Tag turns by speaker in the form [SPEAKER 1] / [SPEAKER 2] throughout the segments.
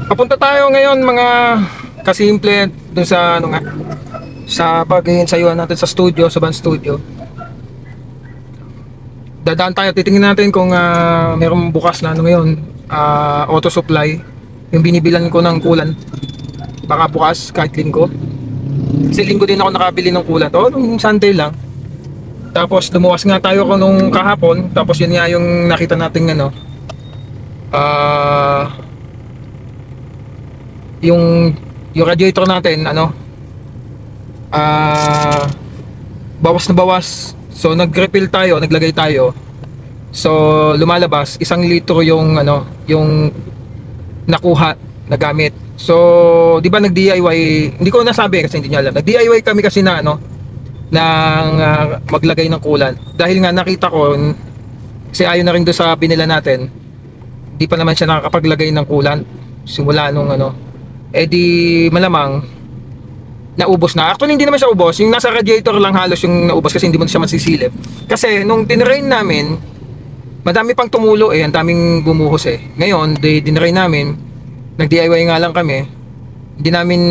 [SPEAKER 1] Papunta tayo ngayon mga kasimple dun sa ano nga, sa pag-iinsayuhan natin sa studio, sa band studio. Dadaan tayo, titingnan natin kung mayroong bukas na ano ngayon, auto supply, yung binibilan ko ng coolant. Baka bukas kahit linggo. Kasi linggo din ako nakabili ng coolant. Nung Sunday lang. Tapos lumuwas nga tayo ko nung kahapon. Tapos yun nga yung nakita nating ano, yung radiator natin ano, bawas na bawas. So nag-refill tayo, naglagay tayo. So lumalabas 1 litro yung ano, yung nakuha, nagamit. So di ba nag-DIY, hindi ko nasabi kasi hindi niya alam. Nag-DIY kami kasi na ano, ng maglagay ng coolant. Dahil nga nakita ko kasi ayon na rin doon sa binila natin. Di pa naman siya nakakapaglagay ng coolant simula nung ano. Eh di malamang naubos na. Actually hindi naman siya ubos, yung nasa radiator lang halos yung naubos kasi hindi mo siya masisilip. Kasi nung tinrain namin, madami pang tumulo eh, ang daming bumuhos eh. Ngayon, dinrain namin, nag-DIY nga lang kami. Hindi namin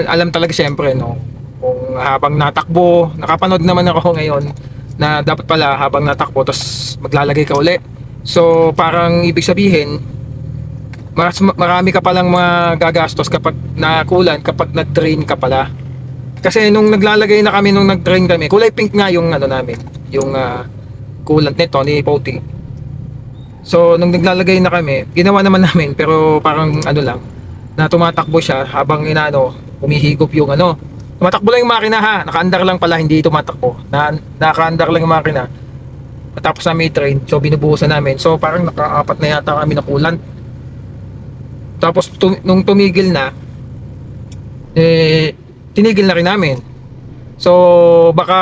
[SPEAKER 1] alam talaga siyempre no, kung habang natakbo, nakapanood naman ako ngayon na dapat pala habang natakbo tapos maglalagay ka uli. So parang ibig sabihin marami ka palang mga gagastos kapag na-coolant, kapag nag-drain ka pala. Kasi nung naglalagay na kami, nung nag-drain kami, kulay pink nga yung ano namin, yung coolant nito ni Poti. So nung naglalagay na kami, ginawa naman namin pero parang ano lang, na tumatakbo siya habang inaano, humihigop yung ano. Tumatakbo lang yung makina ha, nakaandar lang pala, hindi tumatakbo. Nakaandar lang yung makina. Tapos na may drain, so binubuhusan namin. So parang naka-4 na yata kami na coolant. Tapos nung tumigil na, tinigil na rin namin. So baka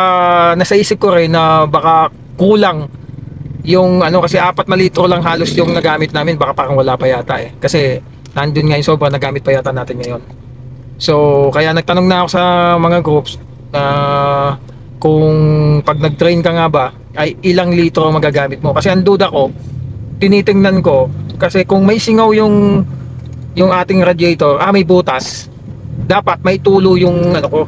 [SPEAKER 1] nasa isip ko rin na baka kulang yung ano, kasi 4 na litro lang halos yung nagamit namin. Baka parang wala pa yata eh, kasi nandun nga yung sobra, nagamit pa yata natin ngayon. So kaya nagtanong na ako sa mga groups na kung pag nag-drain ka nga ba ay ilang litro magagamit mo. Kasi ang duda ko, tinitingnan ko, kasi kung may singaw yung ating radiator, may butas, dapat may tulo yung ano ko,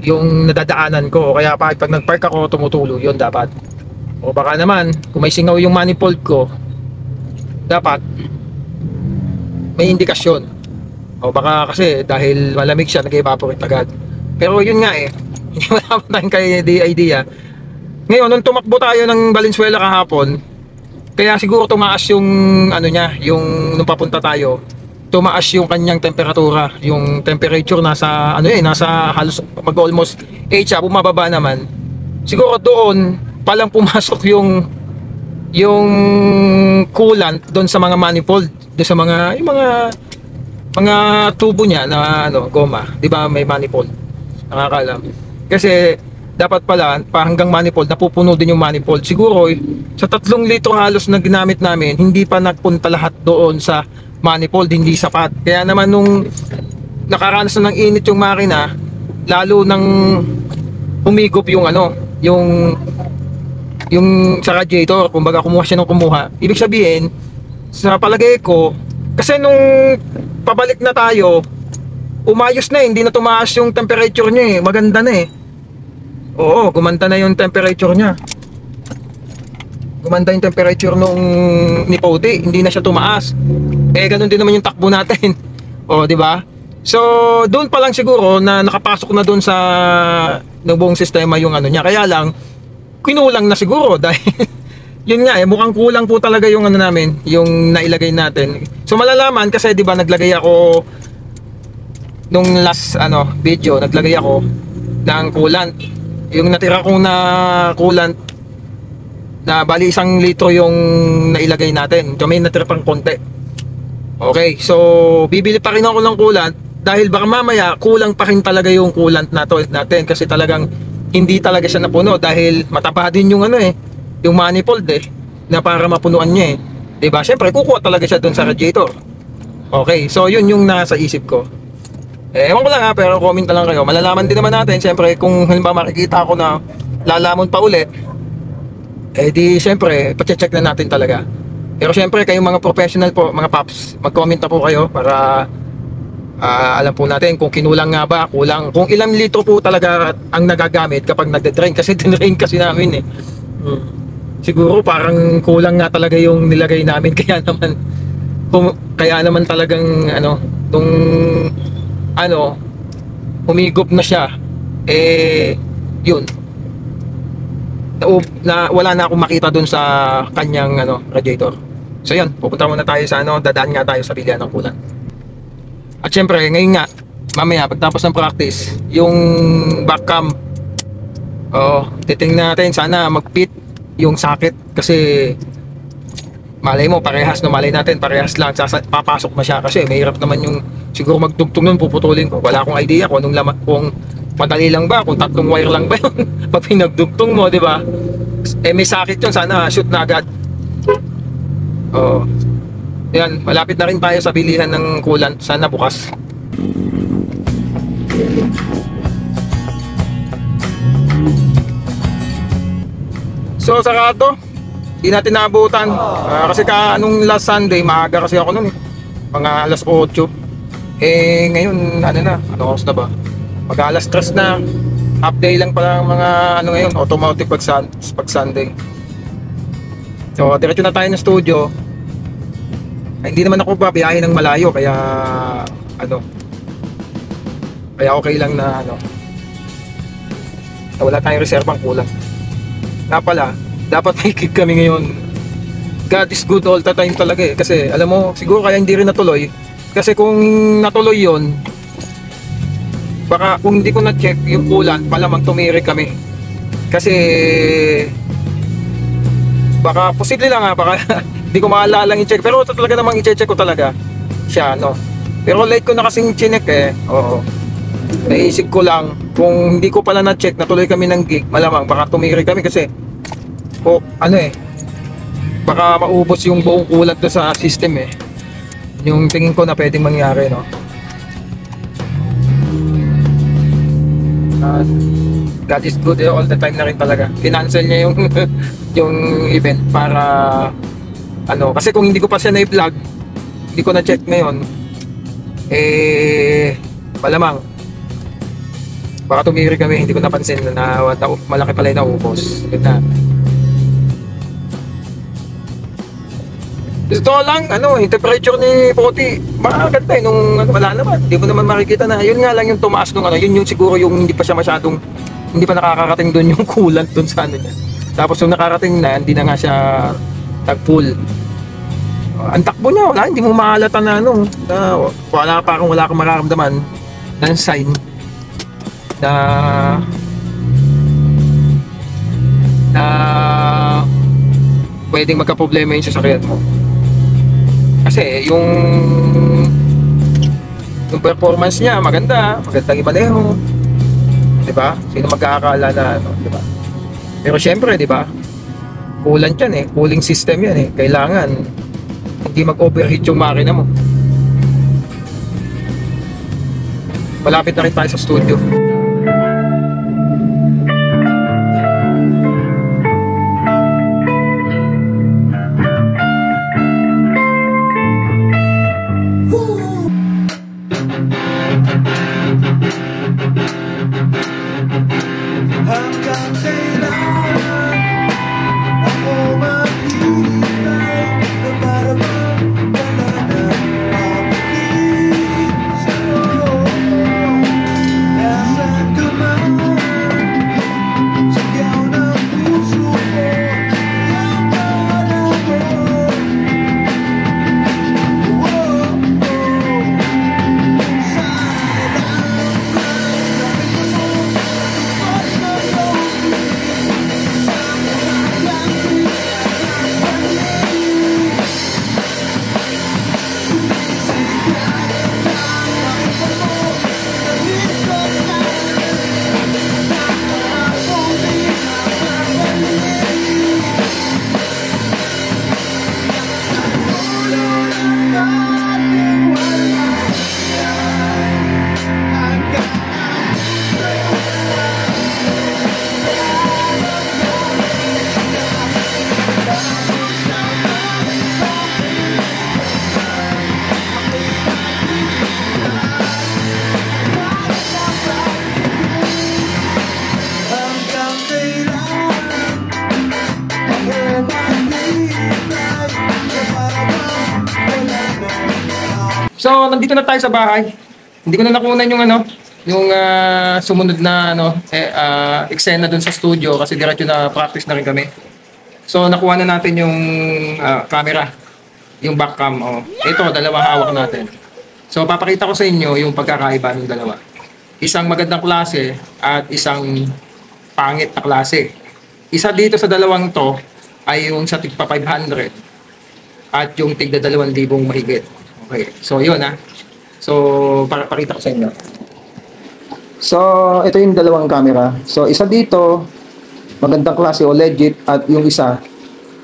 [SPEAKER 1] yung nadadaanan ko. Kaya pag nagpark ako, tumutulo yun dapat. O baka naman kung may singaw yung manifold ko, dapat may indikasyon. O baka kasi dahil malamig siya, nag-evaporate agad. Pero yun nga eh, hindi mo naman tayong kaya idea. Ngayon nung tumakbo tayo ng Valenzuela kahapon, kaya siguro tumaas yung ano niya, yung nung papunta tayo, tumaas yung kanyang temperatura, yung temperature nasa ano nasa halos mag-almost 8 siya, bumababa naman. Siguro doon palang pumasok yung coolant doon sa mga manifold, doon sa mga yung mga tubo niya na ano, goma, 'di ba may manifold. Nakakaalam. Kasi dapat pala hanggang manifold napupuno din yung manifold. Siguro sa 3 litro halos na ginamit namin, hindi pa nagpunta lahat doon sa manifold, hindi sapat. Kaya naman nung nakaranas na ng init yung makina, lalo nang humigop yung ano, yung sa radiator, kumbaga kumuha siya ng kumuha. Ibig sabihin, sa palagay ko, kasi nung pabalik na tayo, umayos na, hindi na tumaas yung temperature niya eh, maganda na eh. Oo, gumanda na yung temperature niya. Gumanda yung temperature nung ni Poti, hindi na siya tumaas. Eh ganun din naman yung takbo natin. O, di ba? So, doon pa lang siguro na nakapasok na doon sa ng buong sistema yung ano niya. Kaya lang kinulang na siguro dahil yun nga eh, mukhang kulang po talaga yung ano namin, yung nailagay natin. So malalaman kasi 'di ba naglagay ako nung last ano video, naglagay ako ng coolant. Yung natira kong na coolant na bali 1 litro yung nailagay natin. So may natira pang konti. Okay, so bibili pa rin ako ng coolant dahil baka mamaya kulang pa rin talaga yung coolant natin kasi talagang hindi talaga siya napuno dahil mataba din yung ano eh, yung manifold eh, na para mapunuan niya eh. 'Di ba? Syempre kukuha talaga siya doon sa radiator. Okay, so yun yung nasa isip ko. Ewan ko lang ha, pero comment na lang kayo. Malalaman din naman natin, syempre, kung halimbawa makikita ako na lalamon pa ulit, di syempre, pacheck na natin talaga. Pero syempre, kayong mga professional po, mga paps, mag-comment na po kayo para alam po natin kung kinulang nga ba, kulang. Kung ilang litro po talaga ang nagagamit kapag nagde-drain. Kasi dinrain kasi namin eh. Siguro parang kulang nga talaga yung nilagay namin. Kaya naman talagang nung humigop na siya, yun. Wala na akong makita dun sa kanyang radiator. So yun, pupunta muna tayo sa dadaan nga tayo sa bilihan ng kulan. At syempre, ngayon nga, mamaya pagtapos ng practice, yung back cam, titingnan natin, sana mag-fit yung socket kasi malay mo malay natin parehas lang, papasok na siya kasi mahirap naman yung siguro magtugtog nun, puputulin ko. Wala akong idea kung anong laman, kung madali lang ba, kung 3 wire lang ba yun pag pinagdugtong mo, di ba? May sakit yun, sana shoot na agad. Yan, malapit na rin tayo sa bilihan ng coolant, sana bukas. So sarado, di natin naabutan kasi nung last Sunday, maaga kasi ako nun mga alas 8. Ngayon, oras na ba? Mag alas 3 na. Half day lang pala mga ngayon, automotive pag Sunday. So, diretso na tayo ng studio. Hindi naman ako babiyahe ng malayo, kaya kaya okay lang na wala tayong reserbang kulang. Na pala, dapat may gig kami ngayon. God is good all the time talaga eh. Kasi alam mo, siguro kaya hindi rin natuloy. Kasi kung natuloy yon, baka kung hindi ko na-check yung kulan, malamang tumiri kami. Kasi baka posible lang baka hindi ko maalala lang i-check. Pero talaga namang i-check ko talaga siya, Pero late ko na kasing chinek oo. Naisip ko lang, kung hindi ko pala na-check, natuloy kami ng gig, malamang baka tumiri kami kasi baka maubos yung buong kulat doon sa system yung tingin ko na pwedeng mangyari, God is good all the time na rin talaga. Kinancel niya yung yung event para kasi kung hindi ko pa siya na-vlog, hindi ko na-check ngayon, malamang baka tumiri kami, hindi ko napansin na malaki pala yung naubos. Yun na. Ito lang, yung temperature ni Poti, makakaganda nung wala naman, hindi mo naman makikita na, yun nga lang yung tumaas nung yun yung siguro yung hindi pa siya masyadong, hindi pa nakakarating doon yung coolant doon sa niya. Tapos yung nakarating na, hindi na nga siya tag-full. Ang takbo niya, wala, hindi mo mahalata na wala pa kung wala kang mararamdaman ng sign na pwedeng magka-problema yung sasakyan mo. Kasi yung performance niya magandang imaneho, di ba? Sino magkakakala na di ba? Pero syempre, di ba, coolant yan cooling system yan kailangan hindi mag-overheat yung makina mo. Malapit na rin tayo sa studio.
[SPEAKER 2] Yes,
[SPEAKER 1] So, nandito na tayo sa bahay. Hindi ko na nakunan yung sumunod na eksena dun sa studio kasi diretso na practice na rin kami. So, nakuha na natin yung camera, yung back cam. Oh. Ito, dalawa hawak natin. So, papakita ko sa inyo yung pagkakaiba ng dalawa. Isang magandang klase at isang pangit na klase. Isa dito sa dalawang to ay yung sa tigpa 500 at yung tigda 2,000 mahigit. Okay, so yun ha. So, pakita ko sa inyo. So, ito yung dalawang camera. So, isa dito, magandang klase o legit at yung isa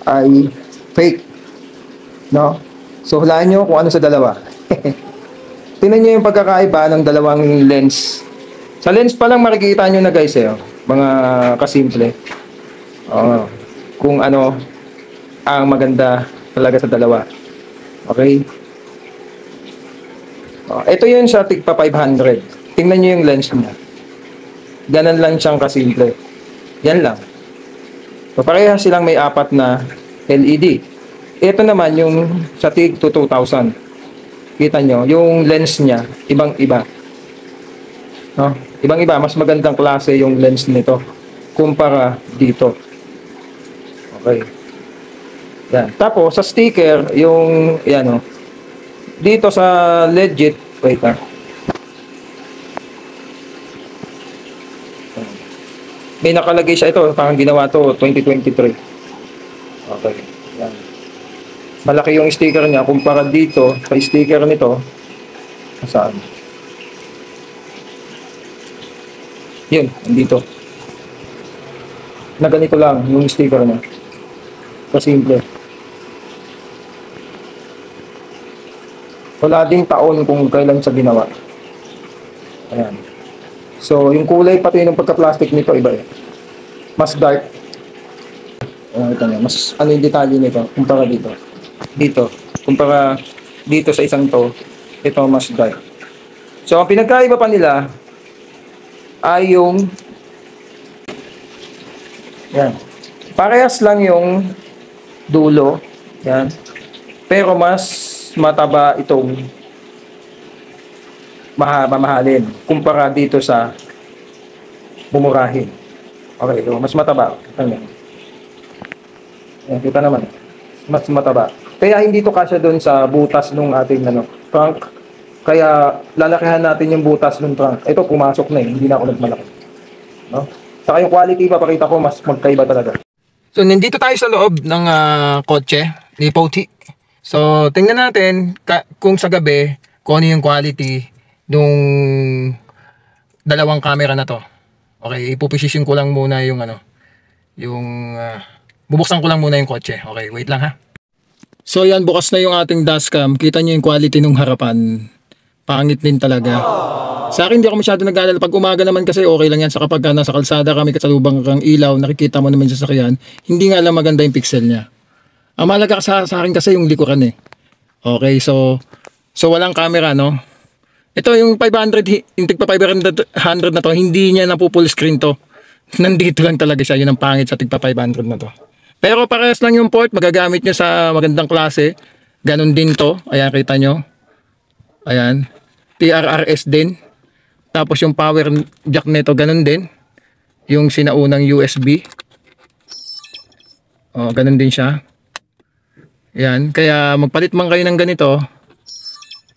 [SPEAKER 1] ay fake. No? So, hulaan nyo kung ano sa dalawa. Tingnan nyo yung pagkakaiba ng dalawang lens. Sa lens pa lang makikita nyo na guys mga kasimple. Kung ano ang maganda talaga sa dalawa. Okay? Ito yun sa tigpa 500. Tingnan nyo yung lens niya. Ganun lang siyang kasimple. Yan lang. So, pareha silang may 4 na LED. Ito naman yung sa tig to 2,000. Kita nyo, yung lens niya, ibang-iba. No? Ibang-iba, mas magandang klase yung lens nito kumpara dito. Okay. Yan. Tapos, sa sticker, yung, dito sa legit, wait may nakalagay siya ito, parang ginawa to 2023. Okay. Yan. Malaki yung sticker niya kumpara dito sa sticker nito. Saan? Yun, dito. Na ganito lang yung sticker niya. Kasimple. Wala ding taon kung kailan siya ginawa. Ayan. So, yung kulay pati ng pagka-plastic nito iba Mas dark. Ito niya. Mas ano yung detalye nito kumpara dito. Dito, kumpara dito sa isang to, ito mas dark. So, ang pinagkaiba pa nila ay yung yan. Parehas lang yung dulo. Yan. Pero mas mataba itong mamahalin kumpara dito sa bumurahin. Okay, so mas mataba. Yan, kita naman. Mas mataba. Kaya hindi to kasya doon sa butas nung ating trunk. Kaya lalakihan natin yung butas ng trunk. Ito pumasok na hindi na ako nagmalaki. No? Saka yung quality papakita ko mas magkaiba talaga. So nandito tayo sa loob ng kotse ni Poti. So tingnan natin kung sa gabi kung ano yung quality nung dalawang camera na to. Okay, ipoposition ko lang muna yung bubuksan ko lang muna yung kotse. Okay, wait lang ha. So yan, bukas na yung ating dashcam. Kita nyo yung quality nung harapan. Pangit din talaga. Sa akin hindi ako masyado nag-aalala. Pag umaga naman kasi okay lang yan. Sa kapag nasa kalsada kami kasalubang kang ilaw, nakikita mo naman sa sasakyan, hindi nga lang maganda yung pixel niya. Ang mahalaga sa akin kasi yung likuran Okay, so walang camera no. Ito yung 500, yung tigpa 500 na to, hindi niya napo-full screen to. Nandito lang talaga siya. Yun ang pangit sa tigpa 500 na to. Pero parehas lang yung port, magagamit nyo sa magandang klase. Ganon din to. Ayan, kita nyo. Ayan. TRRS din. Tapos yung power jack nito, ganon din. Yung sinaunang USB. Ganon din siya. Ayan. Kaya magpalit man kayo ng ganito.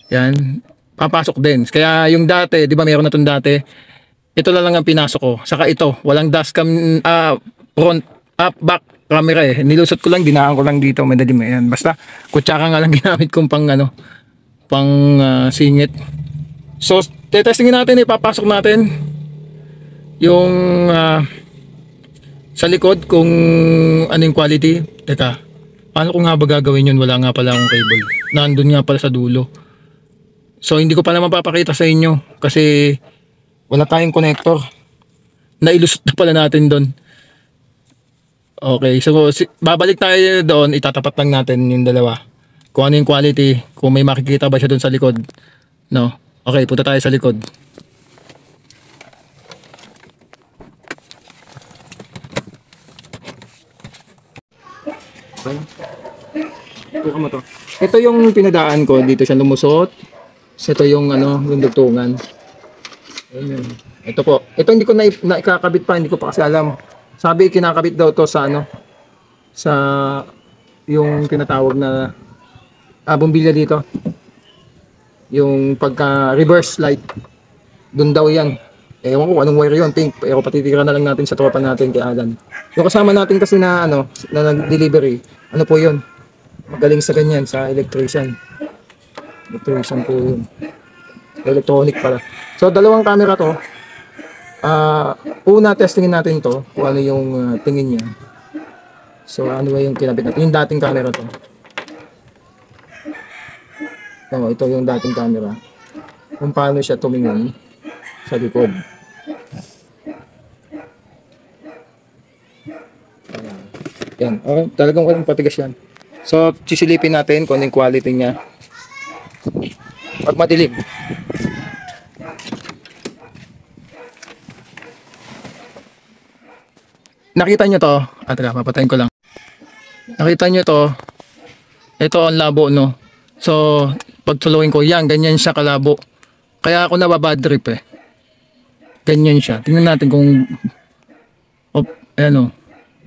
[SPEAKER 1] Ayan. Papasok din. Kaya yung dati, di ba mayroon na itong dati. Ito lang ang pinasok ko. Saka ito, walang dashcam front, back camera nilusot ko lang, dinaan ko lang dito, madalim yan. Basta kutsaka nga lang ginamit kong pang singit. So tetestingin natin, ipapasok natin yung sa likod kung ano yung quality. Teka, paano ko nga ba gagawin yun? Wala nga pala akong cable, nandun nga pala sa dulo. So hindi ko pala mapapakita sa inyo kasi wala tayong connector. Nailusot na pala natin doon. Okay, so babalik tayo doon, itatapat lang natin yung dalawa. Kung ano yung quality, kung may makikita ba siya doon sa likod. No? Okay, punta tayo sa likod. Ito yung pinadaan ko, dito siya lumusot. So ito yung ano, yung dugtungan. Ayun yun. Ito po. Ito hindi ko na ikakabit pa, hindi ko pa kasi alam. Sabi kinakabit daw to sa ano, sa yung tinatawag na bumbilya dito. Yung pagka reverse light. Doon daw yan. Ewan ko anong wire yun, pink. Pero patitira na lang natin sa tropa natin kay Alan. Yung kasama natin kasi na ano, na nag-delivery. Ano po yun? Magaling sa ganyan, sa electrician. Electrician po yun. Electronic pala. So, dalawang camera to. Una, testingin natin to. Kung ano yung tingin niya. So, ano yung kinabit natin. Yung dating camera to. Ito yung dating camera. Kung paano siya tumingin sa likod. Yan. Okay, talagang walang patigas yan. So, sisilipin natin kung ano yung quality niya. Pag madilim. Nakita nyo to. Teka, papatayin ko lang. Nakita nyo to. Ito ang labo, no? So, pag suluin ko, yan, ganyan siya kalabo. Kaya ako nababadrip eh. Ganyan siya. Tingnan natin kung ayan o.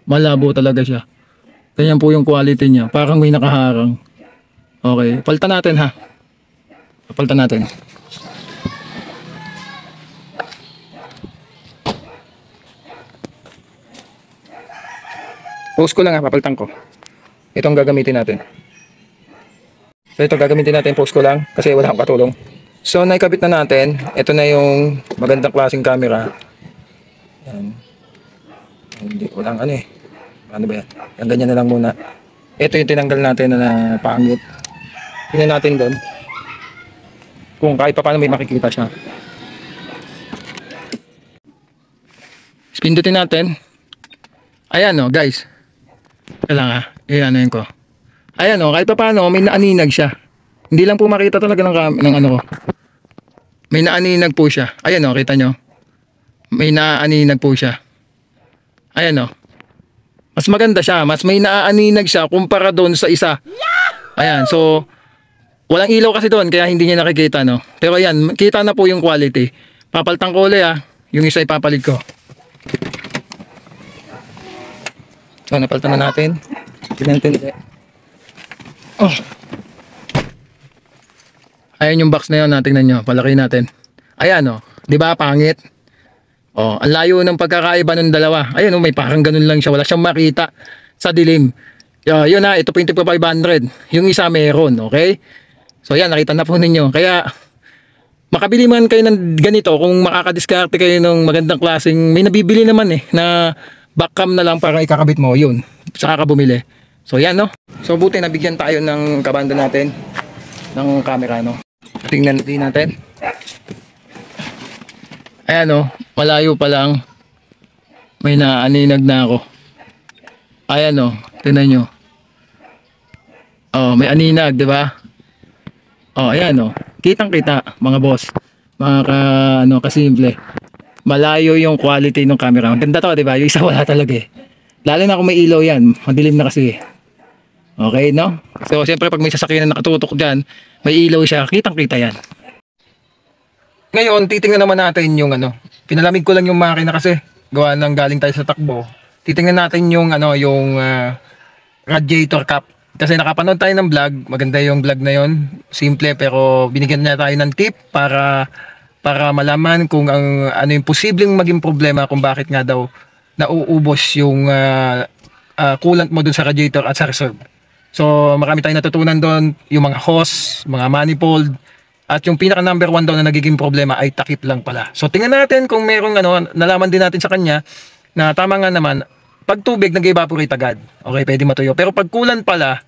[SPEAKER 1] Malabo talaga siya. Ganyan po yung quality niya. Parang may nakaharang. Okay. Palitan natin ha. Palitan natin. Post ko lang ha. Papalitan ko. Itong gagamitin natin. So ito gagamitin natin. Post ko lang. Kasi wala akong katulong. So naikabit na natin. Ito na yung magandang klaseng camera. Yan. Hindi ko lang ano eh. Ano ba yan? Yung ganyan na lang muna. Ito yung tinanggal natin na pangit. Tingnan natin doon. Kung kahit pa paano may makikita siya. Pindutin natin. Ayan o guys. Kailangan ayan yun ko. Ayan o kahit pa paano may naaninag siya. Hindi lang po makita talaga ng ano ko. May naaninag po siya. Ayan o kita nyo. May naaninag po siya. Ayan o. Mas maganda siya. Mas may naaaninag siya kumpara doon sa isa. Ayan. So, walang ilaw kasi doon kaya hindi niya nakikita, no? Pero ayan, kita na po yung quality. Papalitan ko ulit, ha. Yung isa ipapalit ko. So, napalitan na natin. Tignan natin ulit. Oh. Ayan yung box na yun. Tingnan nyo. Palaki natin. Ayan, oh. Diba, pangit? Oh, ang layo ng pagkakaiba ng dalawa. Ayun, oh, may parang ganun lang siya. Wala siyang makita sa dilim. Yun na, ito po yung 500. Yung isa meron, okay? So yan, nakita na po ninyo. Kaya, makabili man kayo ng ganito kung makakadiskarte kayo ng magandang klaseng, may nabibili naman eh, na backcam na lang para ikakabit mo. Yun, saka ka bumili. So yan, no? So buti nabigyan tayo ng kabanda natin ng camera, no? Tingnan natin. Ayan o, malayo pa lang. May naaninag na ako. Ayan o, tingnan nyo. Oh, may aninag, di ba? Oh, ayan o. Kitang-kita, mga boss. Mga kasimple. Malayo yung quality ng camera. Maganda to, di ba? Yung isa wala talaga eh. Lalo na kung may ilaw yan. Madilim na kasi eh. Okay, no? So, siyempre pag may sasakyan na nakatutok dyan, may ilaw siya. Kitang-kita yan. Ngayon, titingnan naman natin yung pinalamig ko lang yung makina kasi gawa ng galing tayo sa takbo. Titingnan natin yung yung radiator cap. Kasi nakapanood tayo ng vlog, maganda yung vlog na yon. Simple pero binigyan niya tayo ng tip para malaman kung ano yung posibleng maging problema kung bakit nga daw nauubos yung coolant mo dun sa radiator at sa reserve. So, marami tayong natutunan doon, yung mga hose, mga manifold. At yung pinaka number 1 daw na nagiging problema ay takip lang pala. So tingnan natin kung merong nalaman din natin sa kanya na tama nga naman, pag tubig nag-evaporate agad. Okay, pwede matuyo. Pero pag kulan pala,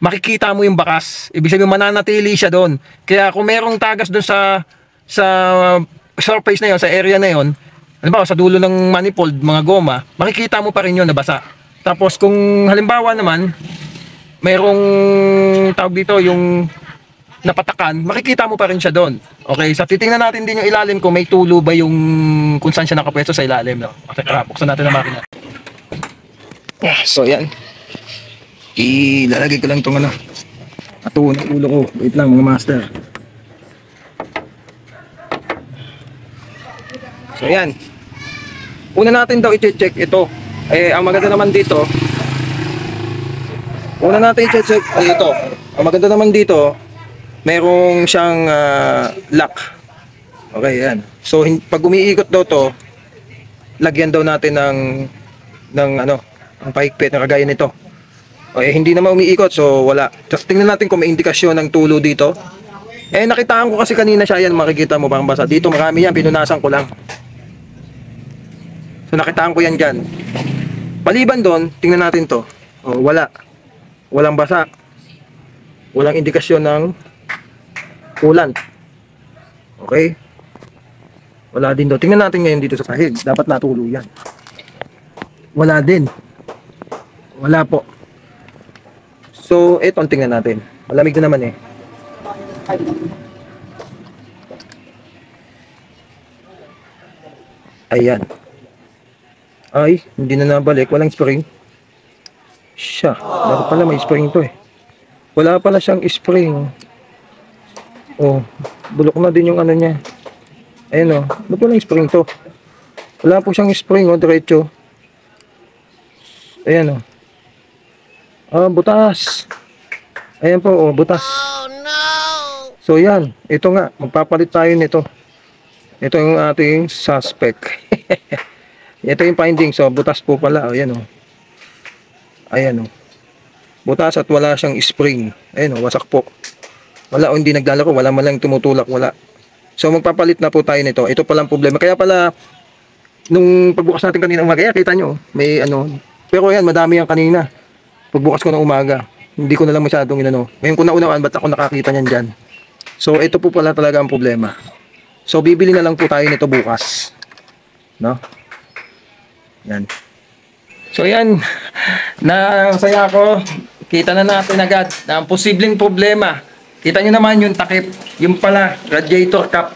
[SPEAKER 1] makikita mo yung bakas. Ibig sabihin mananatili siya doon. Kaya kung merong tagas doon sa surface na yon, sa area na yon, halimbawa sa dulo ng manifold, mga goma, makikita mo pa rin yun na basa. Tapos kung halimbawa naman, merong tawag dito yung napatakan, makikita mo pa rin siya doon. Okay, so titingnan natin din yung ilalim kung may tulo ba yung kung saan siya nakapwesto sa ilalim, no? Okay, buksan natin ang makina. So yan. Ilalagay ko lang itong atuon ng ulo ko. Wait lang mga master. So yan. Una natin daw i-check ito. Eh, ang maganda naman dito, una natin i-check dito. Ang maganda naman dito, merong siyang lock. Okay, yan. So, pag umiikot daw to, lagyan daw natin ng ano, ang pahigpit na kagaya nito. Okay, hindi naman umiikot, so wala. Tapos tingnan natin kung may indikasyon ng tulo dito. Eh, nakitaan ko kasi kanina siya, yan, makikita mo bang basa. Dito marami yan, pinunasan ko lang. So, nakitaan ko yan dyan. Paliban doon, tingnan natin to. Oh, wala. Walang basa. Walang indikasyon ng kulan. Okay? Wala din doon. Tingnan natin ngayon dito sa sahig. Dapat natulo yan. Wala din. Wala po. So, ito ang tingnan natin. Malamig na naman eh. Ayan. Ay, hindi na nabalik. Walang spring. Siya. Dapat pala may spring to eh. Wala pala siyang spring. Oh, bulok na din yung ano niya. Ayan oh. Ba't walang spring to? Wala po siyang spring oh, diretso. Ayan oh. Ah, butas. Ayan po oh, butas. Oh no. So yan, ito nga, magpapalit tayo nito. Ito yung ating suspect. Ito yung finding. So, butas po pala. Ayan o. Ayan o. Butas at wala siyang spring. Ayan o, wasak po. Wala o, hindi naglalaro. Wala man lang tumutulak. Wala. So, magpapalit na po tayo nito. Ito palang problema. Kaya pala, nung pagbukas natin kanina umaga, kita nyo, may ano. Pero yan, madami yan kanina. Pagbukas ko ng umaga. Hindi ko na lang masyadong inano. Ngayon ko naunawaan, ba't ako nakakita niyan dyan? So, ito po pala talaga ang problema. So, bibili na lang po tayo nito bukas. No? Yan. So yan, nasaya ako. Kita na natin agad na ang posibleng problema. Kita nyo naman yung takip, yung pala radiator cap.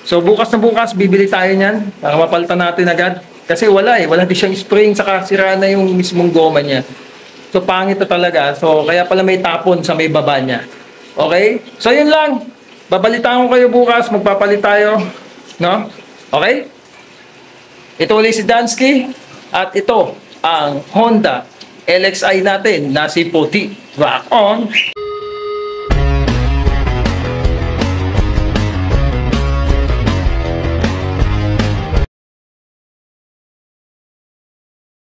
[SPEAKER 1] So bukas na bukas bibili tayo niyan para mapalitan natin agad. Kasi wala eh, wala din siyang spring, saka sira na yung mismong goma niya. So pangit na talaga. So kaya pala may tapon sa may baba niya. Okay? So yun lang. Babalitaan ko kayo bukas, magpapalit tayo. No? Okay? Ito ulit si Dansky at ito ang Honda LXI natin na si Puti. Rock on!